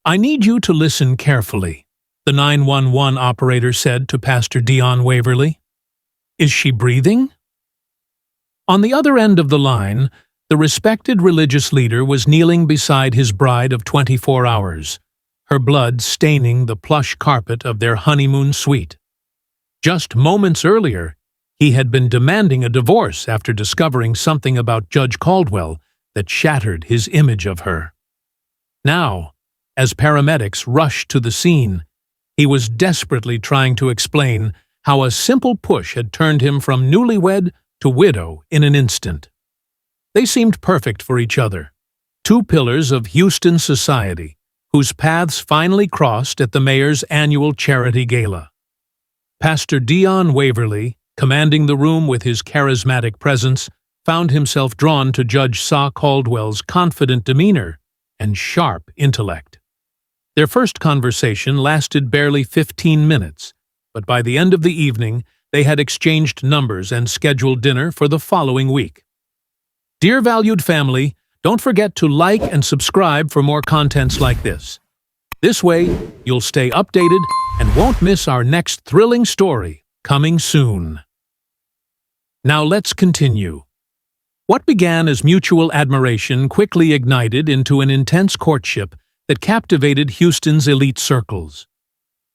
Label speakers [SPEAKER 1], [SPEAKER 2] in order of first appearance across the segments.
[SPEAKER 1] "I need you to listen carefully," the 911 operator said to Pastor Dion Waverly. "Is she breathing?" On the other end of the line, the respected religious leader was kneeling beside his bride of 24 hours, her blood staining the plush carpet of their honeymoon suite. Just moments earlier, he had been demanding a divorce after discovering something about Judge Caldwell that shattered his image of her. Now, as paramedics rushed to the scene, he was desperately trying to explain how a simple push had turned him from newlywed to widow in an instant. They seemed perfect for each other, two pillars of Houston society, whose paths finally crossed at the mayor's annual charity gala. Pastor Dion Waverly, commanding the room with his charismatic presence, found himself drawn to Judge Caldwell's confident demeanor and sharp intellect. Their first conversation lasted barely 15 minutes, but by the end of the evening, they had exchanged numbers and scheduled dinner for the following week. Dear valued family, don't forget to like and subscribe for more contents like this. This way, you'll stay updated and won't miss our next thrilling story, coming soon. Now let's continue. What began as mutual admiration quickly ignited into an intense courtship that captivated Houston's elite circles.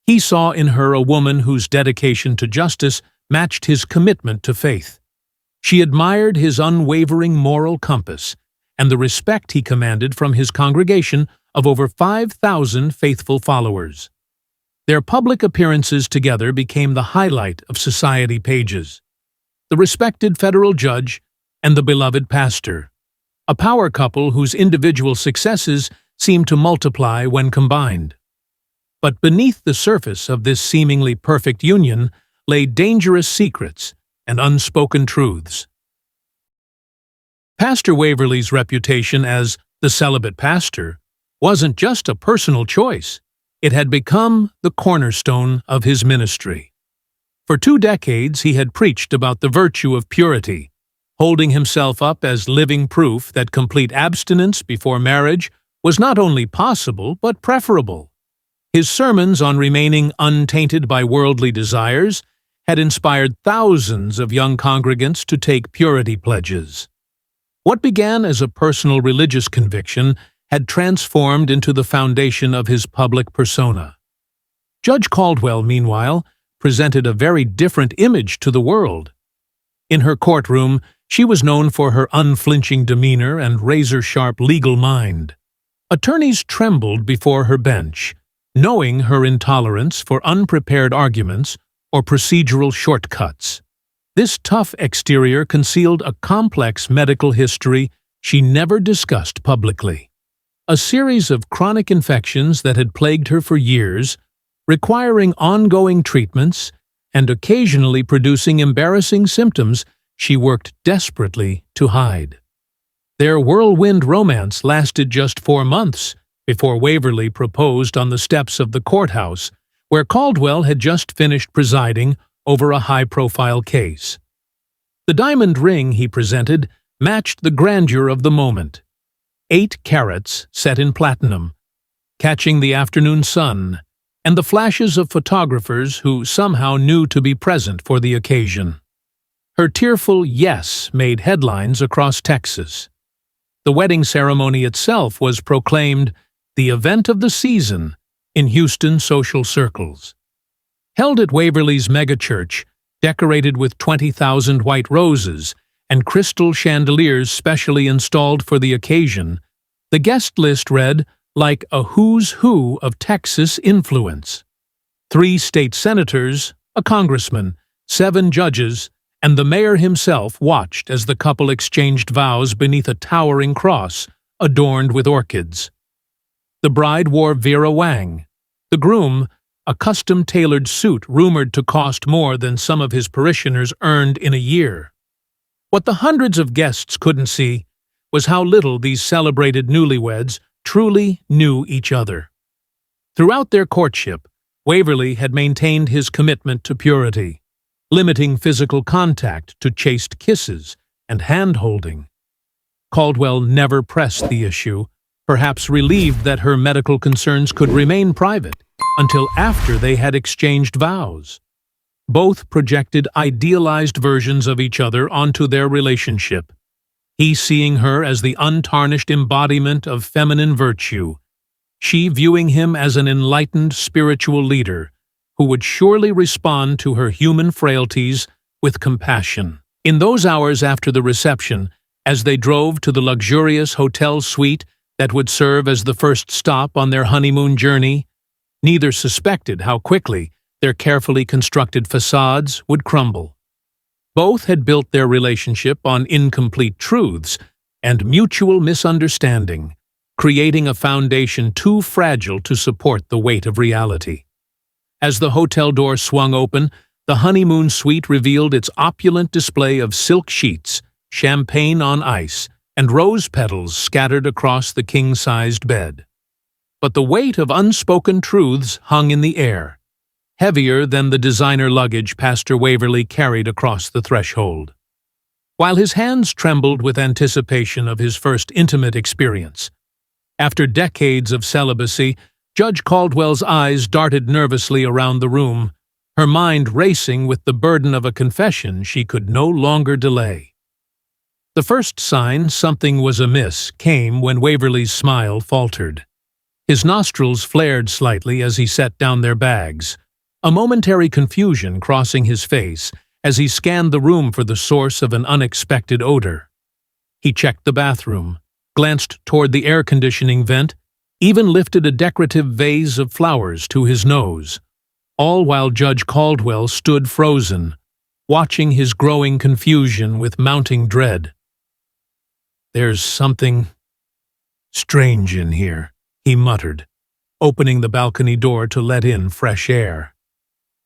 [SPEAKER 1] He saw in her a woman whose dedication to justice matched his commitment to faith. She admired his unwavering moral compass and the respect he commanded from his congregation of over 5,000 faithful followers. Their public appearances together became the highlight of society pages. The respected federal judge and the beloved pastor, a power couple whose individual successes seemed to multiply when combined. But beneath the surface of this seemingly perfect union lay dangerous secrets and unspoken truths. Pastor Waverly's reputation as the celibate pastor wasn't just a personal choice. It had become the cornerstone of his ministry. For 2 decades he had preached about the virtue of purity, holding himself up as living proof that complete abstinence before marriage was not only possible but preferable. His sermons on remaining untainted by worldly desires had inspired thousands of young congregants to take purity pledges. What began as a personal religious conviction had transformed into the foundation of his public persona. Judge Caldwell, meanwhile, presented a very different image to the world. In her courtroom, she was known for her unflinching demeanor and razor-sharp legal mind. Attorneys trembled before her bench, knowing her intolerance for unprepared arguments or procedural shortcuts. This tough exterior concealed a complex medical history she never discussed publicly. A series of chronic infections that had plagued her for years, requiring ongoing treatments and occasionally producing embarrassing symptoms she worked desperately to hide. Their whirlwind romance lasted just 4 months before Waverly proposed on the steps of the courthouse, where Caldwell had just finished presiding over a high-profile case. The diamond ring he presented matched the grandeur of the moment. 8 carats set in platinum, catching the afternoon sun, and the flashes of photographers who somehow knew to be present for the occasion. Her tearful yes made headlines across Texas. The wedding ceremony itself was proclaimed the event of the season in Houston social circles. Held at Waverly's megachurch, decorated with 20,000 white roses and crystal chandeliers specially installed for the occasion, the guest list read like a who's who of Texas influence. 3 state senators, a congressman, 7 judges, and the mayor himself watched as the couple exchanged vows beneath a towering cross adorned with orchids. The bride wore Vera Wang. The groom, a custom-tailored suit rumored to cost more than some of his parishioners earned in a year. What the hundreds of guests couldn't see was how little these celebrated newlyweds truly knew each other. Throughout their courtship, Waverly had maintained his commitment to purity, limiting physical contact to chaste kisses and hand-holding. Caldwell never pressed the issue, perhaps relieved that her medical concerns could remain private until after they had exchanged vows. Both projected idealized versions of each other onto their relationship, he seeing her as the untarnished embodiment of feminine virtue, she viewing him as an enlightened spiritual leader who would surely respond to her human frailties with compassion. In those hours after the reception, as they drove to the luxurious hotel suite that would serve as the first stop on their honeymoon journey, neither suspected how quickly their carefully constructed facades would crumble. Both had built their relationship on incomplete truths and mutual misunderstanding, creating a foundation too fragile to support the weight of reality. As the hotel door swung open, the honeymoon suite revealed its opulent display of silk sheets, champagne on ice, and rose petals scattered across the king-sized bed. But the weight of unspoken truths hung in the air, heavier than the designer luggage Pastor Waverly carried across the threshold. While his hands trembled with anticipation of his first intimate experience, after decades of celibacy, Judge Caldwell's eyes darted nervously around the room, her mind racing with the burden of a confession she could no longer delay. The first sign something was amiss came when Waverly's smile faltered. His nostrils flared slightly as he set down their bags, a momentary confusion crossing his face as he scanned the room for the source of an unexpected odor. He checked the bathroom, glanced toward the air conditioning vent, even lifted a decorative vase of flowers to his nose, all while Judge Caldwell stood frozen, watching his growing confusion with mounting dread. "There's something strange in here," he muttered, opening the balcony door to let in fresh air.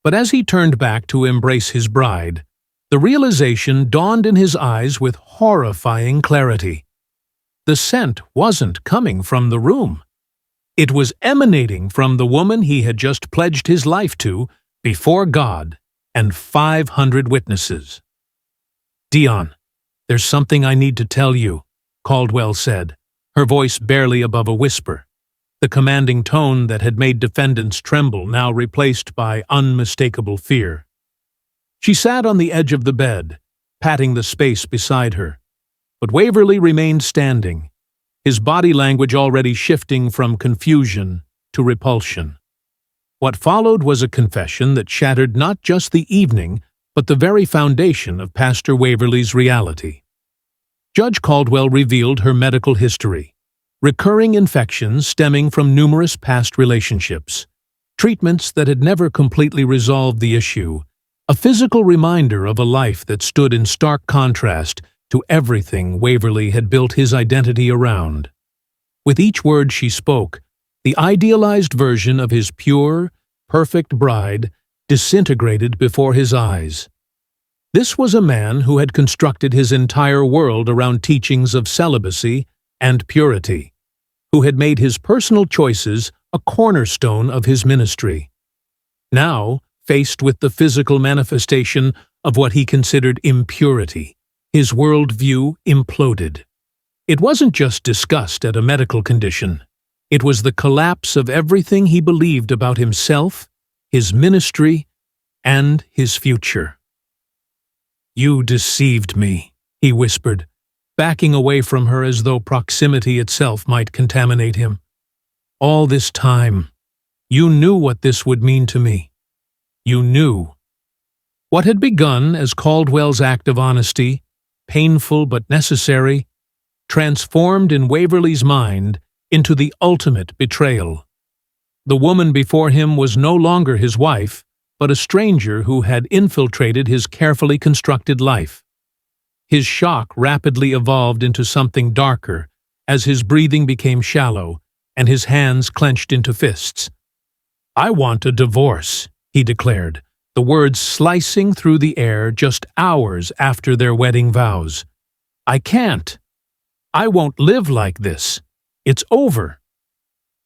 [SPEAKER 1] But as he turned back to embrace his bride, the realization dawned in his eyes with horrifying clarity. The scent wasn't coming from the room. It was emanating from the woman he had just pledged his life to before God and 500 witnesses. "Dion, there's something I need to tell you," Caldwell said, her voice barely above a whisper, the commanding tone that had made defendants tremble now replaced by unmistakable fear. She sat on the edge of the bed, patting the space beside her, but Waverly remained standing, his body language already shifting from confusion to repulsion. What followed was a confession that shattered not just the evening, but the very foundation of Pastor Waverly's reality. Judge Caldwell revealed her medical history, recurring infections stemming from numerous past relationships, treatments that had never completely resolved the issue, a physical reminder of a life that stood in stark contrast to everything Waverly had built his identity around. With each word she spoke, the idealized version of his pure, perfect bride disintegrated before his eyes. This was a man who had constructed his entire world around teachings of celibacy and purity, who had made his personal choices a cornerstone of his ministry. Now, faced with the physical manifestation of what he considered impurity, his worldview imploded. It wasn't just disgust at a medical condition. It was the collapse of everything he believed about himself, his ministry, and his future. "You deceived me," he whispered, backing away from her as though proximity itself might contaminate him. "All this time, you knew what this would mean to me. You knew." What had begun as Caldwell's act of honesty, painful but necessary, transformed in Waverly's mind into the ultimate betrayal. The woman before him was no longer his wife, but a stranger who had infiltrated his carefully constructed life. His shock rapidly evolved into something darker as his breathing became shallow and his hands clenched into fists. "I want a divorce," he declared, the words slicing through the air just hours after their wedding vows. "I can't. I won't live like this. It's over."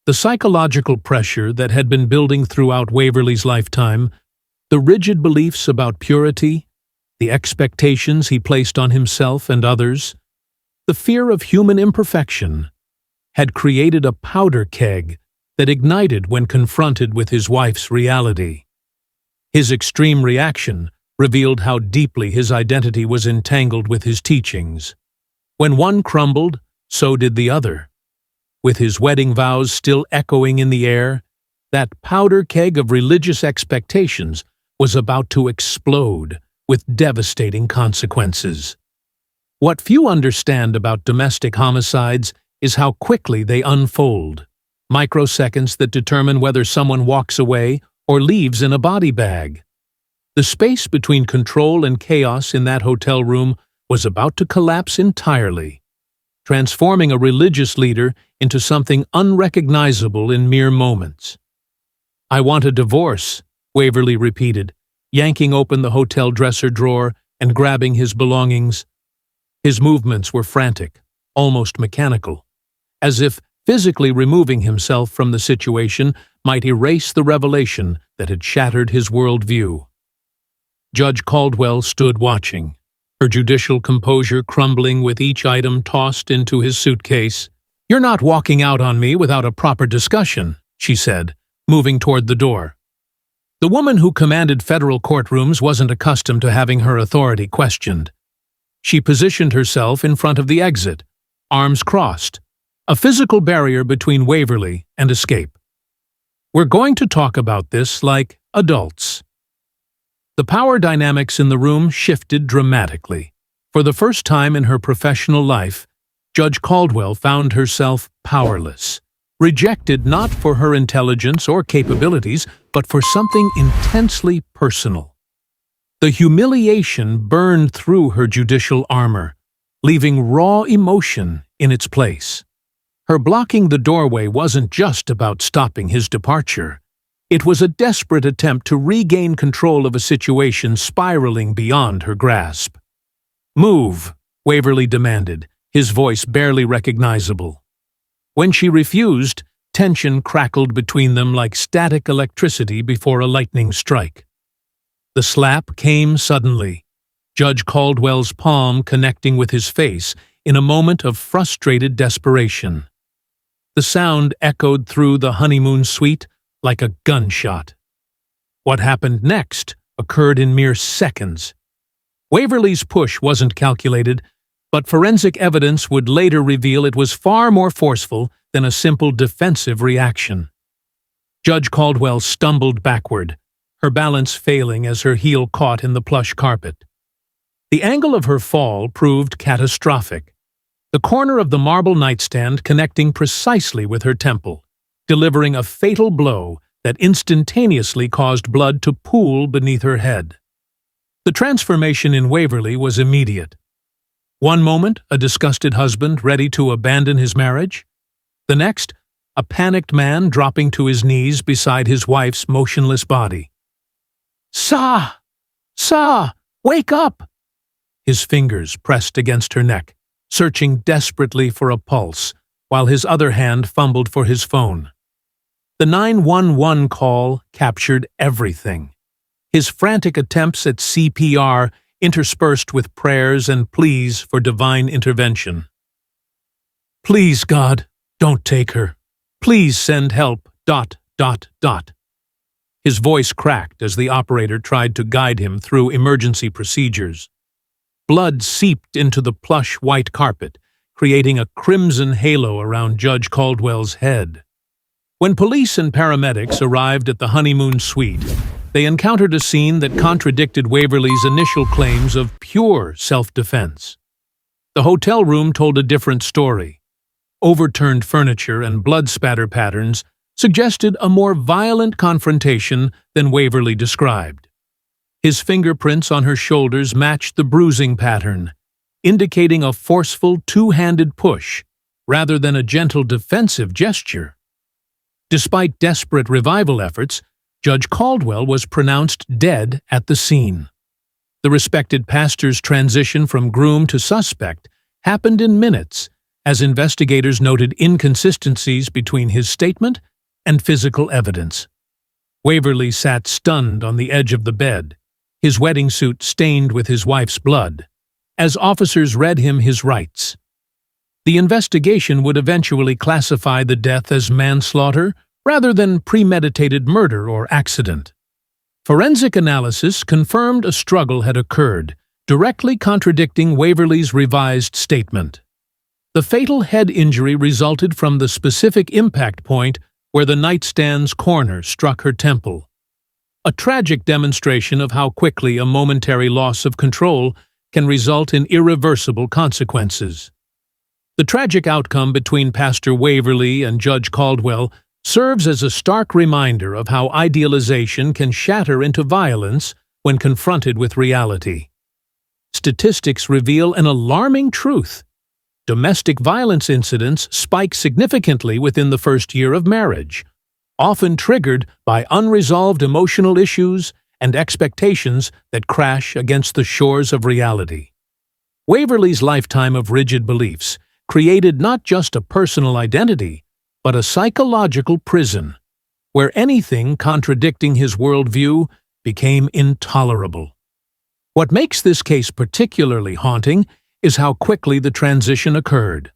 [SPEAKER 1] The psychological pressure that had been building throughout Waverly's lifetime, the rigid beliefs about purity, the expectations he placed on himself and others, the fear of human imperfection, had created a powder keg that ignited when confronted with his wife's reality. His extreme reaction revealed how deeply his identity was entangled with his teachings. When one crumbled, so did the other. With his wedding vows still echoing in the air, that powder keg of religious expectations was about to explode with devastating consequences. What few understand about domestic homicides is how quickly they unfold, microseconds that determine whether someone walks away or leaves in a body bag. The space between control and chaos in that hotel room was about to collapse entirely, transforming a religious leader into something unrecognizable in mere moments. "I want a divorce," Waverly repeated, yanking open the hotel dresser drawer and grabbing his belongings. His movements were frantic, almost mechanical, as if physically removing himself from the situation might erase the revelation that had shattered his worldview. Judge Caldwell stood watching, her judicial composure crumbling with each item tossed into his suitcase. "You're not walking out on me without a proper discussion," she said, moving toward the door. The woman who commanded federal courtrooms wasn't accustomed to having her authority questioned. She positioned herself in front of the exit, arms crossed, a physical barrier between Waverly and escape. "We're going to talk about this like adults." The power dynamics in the room shifted dramatically. For the first time in her professional life, Judge Caldwell found herself powerless, rejected not for her intelligence or capabilities, but for something intensely personal. The humiliation burned through her judicial armor, leaving raw emotion in its place. Her blocking the doorway wasn't just about stopping his departure. It was a desperate attempt to regain control of a situation spiraling beyond her grasp. "Move," Waverly demanded, his voice barely recognizable. When she refused, tension crackled between them like static electricity before a lightning strike. The slap came suddenly, Judge Caldwell's palm connecting with his face in a moment of frustrated desperation. The sound echoed through the honeymoon suite like a gunshot. What happened next occurred in mere seconds. Waverly's push wasn't calculated, but forensic evidence would later reveal it was far more forceful than a simple defensive reaction. Judge Caldwell stumbled backward, her balance failing as her heel caught in the plush carpet. The angle of her fall proved catastrophic, the corner of the marble nightstand connecting precisely with her temple, delivering a fatal blow that instantaneously caused blood to pool beneath her head. The transformation in Waverly was immediate. One moment, a disgusted husband ready to abandon his marriage. The next, a panicked man dropping to his knees beside his wife's motionless body. "Sa! Sa! Wake up!" His fingers pressed against her neck, searching desperately for a pulse, while his other hand fumbled for his phone. The 911 call captured everything. His frantic attempts at CPR interspersed with prayers and pleas for divine intervention. "Please, God, don't take her. Please send help, ... His voice cracked as the operator tried to guide him through emergency procedures. Blood seeped into the plush white carpet, creating a crimson halo around Judge Caldwell's head. When police and paramedics arrived at the honeymoon suite, they encountered a scene that contradicted Waverly's initial claims of pure self-defense. The hotel room told a different story. Overturned furniture and blood spatter patterns suggested a more violent confrontation than Waverly described. His fingerprints on her shoulders matched the bruising pattern, indicating a forceful two-handed push rather than a gentle defensive gesture. Despite desperate revival efforts, Judge Caldwell was pronounced dead at the scene. The respected pastor's transition from groom to suspect happened in minutes, as investigators noted inconsistencies between his statement and physical evidence. Waverly sat stunned on the edge of the bed, his wedding suit stained with his wife's blood, as officers read him his rights. The investigation would eventually classify the death as manslaughter rather than premeditated murder or accident. Forensic analysis confirmed a struggle had occurred, directly contradicting Waverly's revised statement. The fatal head injury resulted from the specific impact point where the nightstand's corner struck her temple, a tragic demonstration of how quickly a momentary loss of control can result in irreversible consequences. The tragic outcome between Pastor Waverly and Judge Caldwell serves as a stark reminder of how idealization can shatter into violence when confronted with reality. Statistics reveal an alarming truth. Domestic violence incidents spike significantly within the first year of marriage, often triggered by unresolved emotional issues and expectations that crash against the shores of reality. Waverly's lifetime of rigid beliefs created not just a personal identity, but a psychological prison, where anything contradicting his worldview became intolerable. What makes this case particularly haunting is how quickly the transition occurred,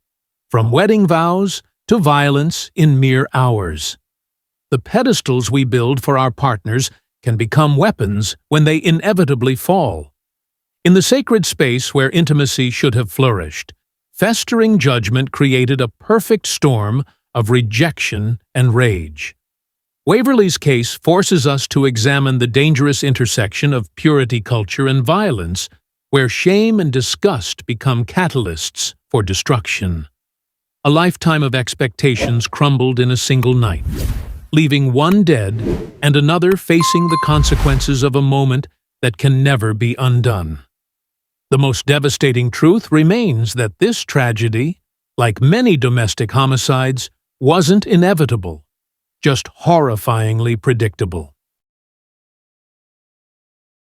[SPEAKER 1] from wedding vows to violence in mere hours. The pedestals we build for our partners can become weapons when they inevitably fall. In the sacred space where intimacy should have flourished, festering judgment created a perfect storm of rejection and rage. Waverly's case forces us to examine the dangerous intersection of purity culture and violence, where shame and disgust become catalysts for destruction. A lifetime of expectations crumbled in a single night, leaving one dead and another facing the consequences of a moment that can never be undone. The most devastating truth remains that this tragedy, like many domestic homicides, wasn't inevitable, just horrifyingly predictable.